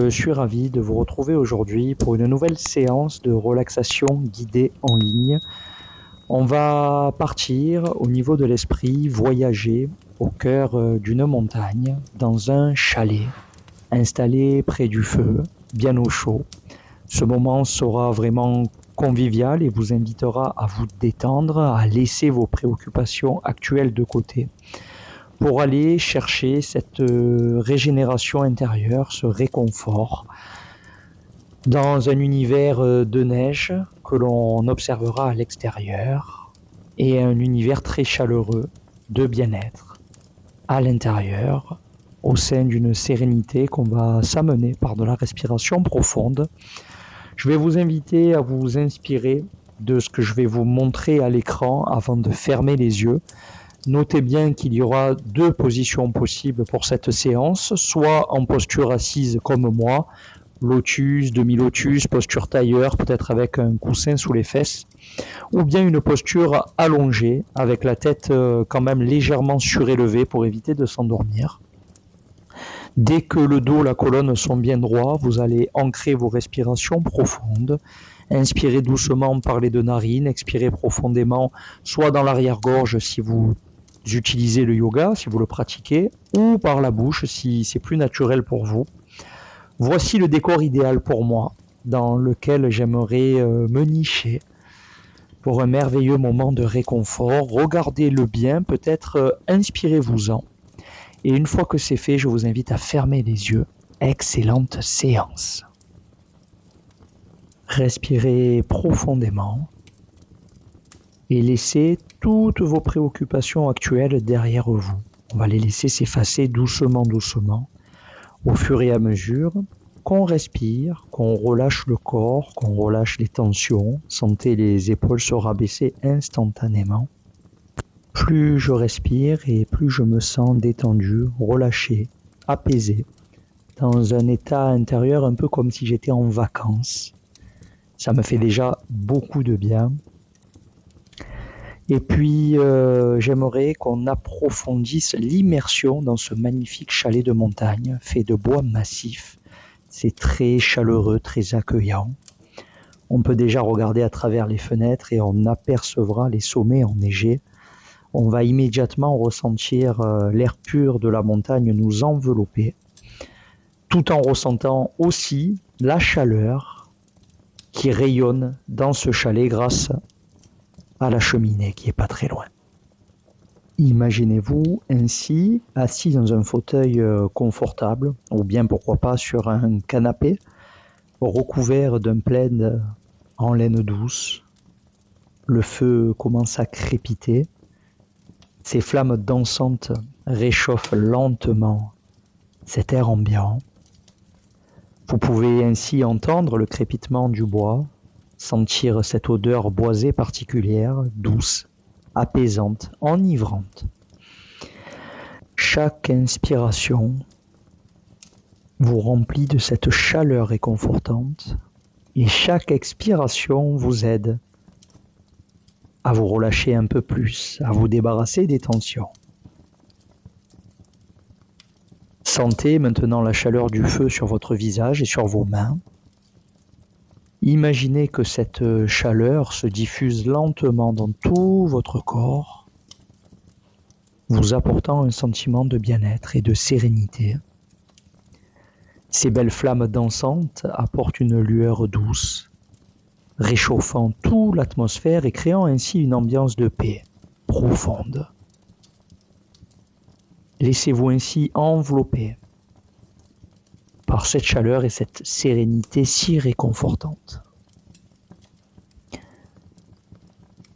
Je suis ravi de vous retrouver aujourd'hui pour une nouvelle séance de relaxation guidée en ligne. On va partir au niveau de l'esprit, voyager au cœur d'une montagne, dans un chalet, installé près du feu, bien au chaud. Ce moment sera vraiment convivial et vous invitera à vous détendre, à laisser vos préoccupations actuelles de côté pour aller chercher cette régénération intérieure, ce réconfort dans un univers de neige que l'on observera à l'extérieur et un univers très chaleureux de bien-être à l'intérieur au sein d'une sérénité qu'on va s'amener par de la respiration profonde. Je vais vous inviter à vous inspirer de ce que je vais vous montrer à l'écran avant de fermer les yeux. Notez bien qu'il y aura deux positions possibles pour cette séance, soit en posture assise comme moi, lotus, demi-lotus, posture tailleur, peut-être avec un coussin sous les fesses, ou bien une posture allongée, avec la tête quand même légèrement surélevée pour éviter de s'endormir. Dès que le dos, la colonne sont bien droits, vous allez ancrer vos respirations profondes. Inspirez doucement par les deux narines, expirez profondément, soit dans l'arrière-gorge si vous utilisez le yoga, si vous le pratiquez, ou par la bouche si c'est plus naturel pour vous. Voici le décor idéal pour moi, dans lequel j'aimerais me nicher pour un merveilleux moment de réconfort. Regardez-le bien, peut-être inspirez-vous-en. Et une fois que c'est fait, je vous invite à fermer les yeux. Excellente séance. Respirez profondément et laissez toutes vos préoccupations actuelles derrière vous. On va les laisser s'effacer doucement, doucement, au fur et à mesure qu'on respire, qu'on relâche le corps, qu'on relâche les tensions. Sentez les épaules se rabaisser instantanément. Plus je respire et plus je me sens détendu, relâché, apaisé, dans un état intérieur un peu comme si j'étais en vacances. Ça me fait déjà beaucoup de bien. Et puis, j'aimerais qu'on approfondisse l'immersion dans ce magnifique chalet de montagne fait de bois massif. C'est très chaleureux, très accueillant. On peut déjà regarder à travers les fenêtres et on apercevra les sommets enneigés. On va immédiatement ressentir l'air pur de la montagne nous envelopper, tout en ressentant aussi la chaleur qui rayonne dans ce chalet grâce à la cheminée qui est pas très loin. Imaginez-vous ainsi assis dans un fauteuil confortable, ou bien pourquoi pas sur un canapé, recouvert d'un plaid en laine douce. Le feu commence à crépiter. Ces flammes dansantes réchauffent lentement cet air ambiant. Vous pouvez ainsi entendre le crépitement du bois, sentir cette odeur boisée particulière, douce, apaisante, enivrante. Chaque inspiration vous remplit de cette chaleur réconfortante et chaque expiration vous aide à vous relâcher un peu plus, à vous débarrasser des tensions. Sentez maintenant la chaleur du feu sur votre visage et sur vos mains. Imaginez que cette chaleur se diffuse lentement dans tout votre corps, vous apportant un sentiment de bien-être et de sérénité. Ces belles flammes dansantes apportent une lueur douce, réchauffant toute l'atmosphère et créant ainsi une ambiance de paix profonde. Laissez-vous ainsi envelopper par cette chaleur et cette sérénité si réconfortante.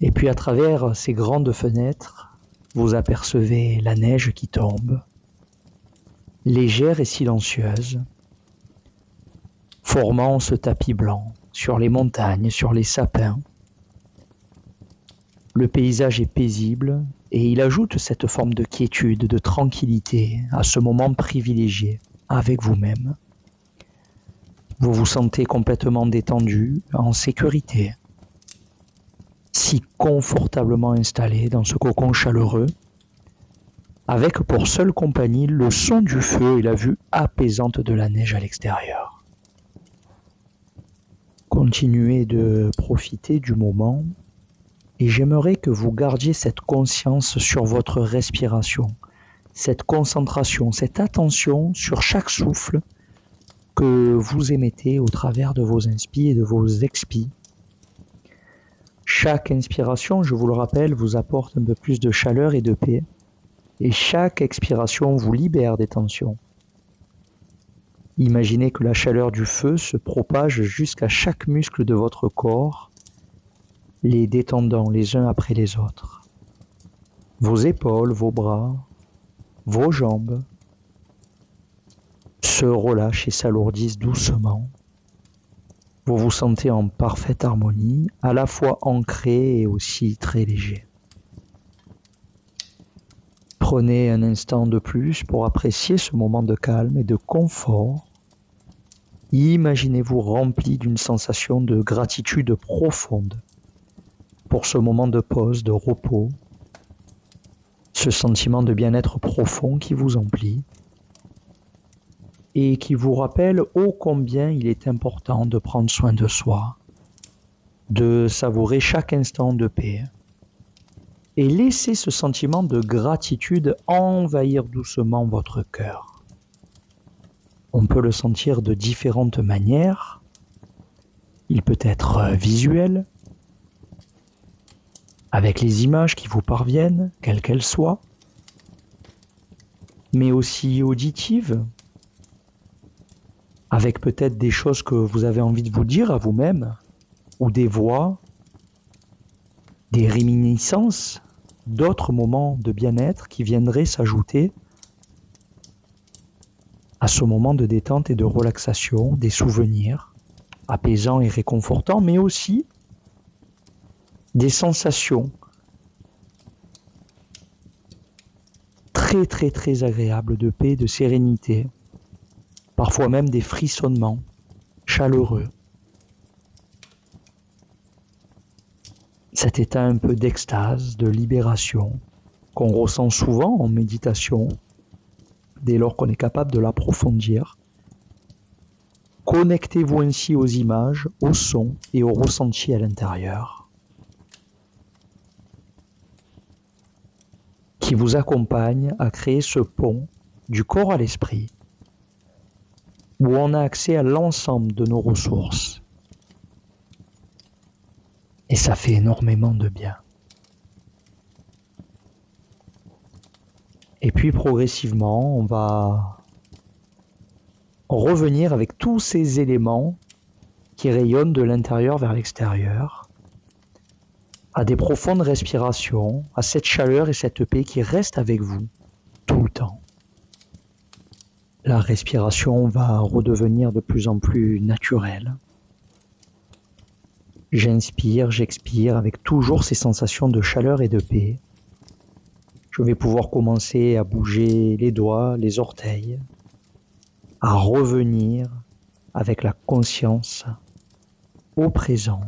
Et puis à travers ces grandes fenêtres, vous apercevez la neige qui tombe, légère et silencieuse, formant ce tapis blanc sur les montagnes, sur les sapins. Le paysage est paisible et il ajoute cette forme de quiétude, de tranquillité à ce moment privilégié avec vous-même. Vous vous sentez complètement détendu, en sécurité, si confortablement installé dans ce cocon chaleureux, avec pour seule compagnie le son du feu et la vue apaisante de la neige à l'extérieur. Continuez de profiter du moment et j'aimerais que vous gardiez cette conscience sur votre respiration, cette concentration, cette attention sur chaque souffle que vous émettez au travers de vos inspis et de vos expis. Chaque inspiration, je vous le rappelle, vous apporte un peu plus de chaleur et de paix. Et chaque expiration vous libère des tensions. Imaginez que la chaleur du feu se propage jusqu'à chaque muscle de votre corps, les détendant les uns après les autres. Vos épaules, vos bras, vos jambes se relâchent et s'alourdissent doucement. Vous vous sentez en parfaite harmonie, à la fois ancré et aussi très léger. Prenez un instant de plus pour apprécier ce moment de calme et de confort. Imaginez-vous rempli d'une sensation de gratitude profonde pour ce moment de pause, de repos, ce sentiment de bien-être profond qui vous emplit et qui vous rappelle ô combien il est important de prendre soin de soi, de savourer chaque instant de paix et laissez ce sentiment de gratitude envahir doucement votre cœur. On peut le sentir de différentes manières. Il peut être visuel, avec les images qui vous parviennent, quelles qu'elles soient, mais aussi auditive, avec peut-être des choses que vous avez envie de vous dire à vous-même, ou des voix, des réminiscences, d'autres moments de bien-être qui viendraient s'ajouter à ce moment de détente et de relaxation, des souvenirs apaisants et réconfortants, mais aussi des sensations très très très agréables de paix, de sérénité, parfois même des frissonnements chaleureux. Cet état un peu d'extase, de libération, qu'on ressent souvent en méditation, dès lors qu'on est capable de l'approfondir. Connectez-vous ainsi aux images, aux sons et aux ressentis à l'intérieur, qui vous accompagnent à créer ce pont du corps à l'esprit, où on a accès à l'ensemble de nos ressources. Et ça fait énormément de bien. Et puis progressivement, on va revenir avec tous ces éléments qui rayonnent de l'intérieur vers l'extérieur, à des profondes respirations, à cette chaleur et cette paix qui restent avec vous tout le temps. La respiration va redevenir de plus en plus naturelle. J'inspire, j'expire avec toujours ces sensations de chaleur et de paix. Je vais pouvoir commencer à bouger les doigts, les orteils, à revenir avec la conscience au présent.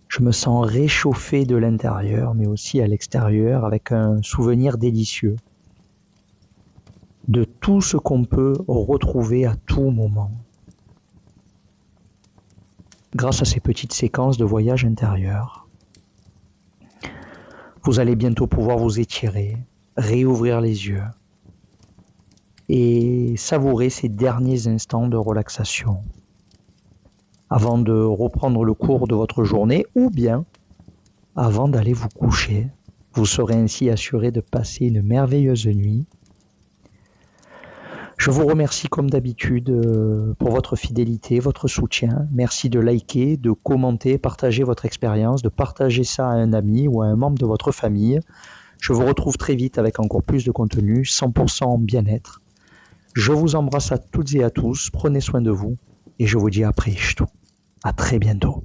Je me sens réchauffé de l'intérieur, mais aussi à l'extérieur, avec un souvenir délicieux de tout ce qu'on peut retrouver à tout moment, grâce à ces petites séquences de voyage intérieur. Vous allez bientôt pouvoir vous étirer, réouvrir les yeux et savourer ces derniers instants de relaxation avant de reprendre le cours de votre journée ou bien avant d'aller vous coucher. Vous serez ainsi assuré de passer une merveilleuse nuit. Je vous remercie comme d'habitude pour votre fidélité, votre soutien. Merci de liker, de commenter, partager votre expérience, de partager ça à un ami ou à un membre de votre famille. Je vous retrouve très vite avec encore plus de contenu, 100% bien-être. Je vous embrasse à toutes et à tous, prenez soin de vous et je vous dis à très bientôt.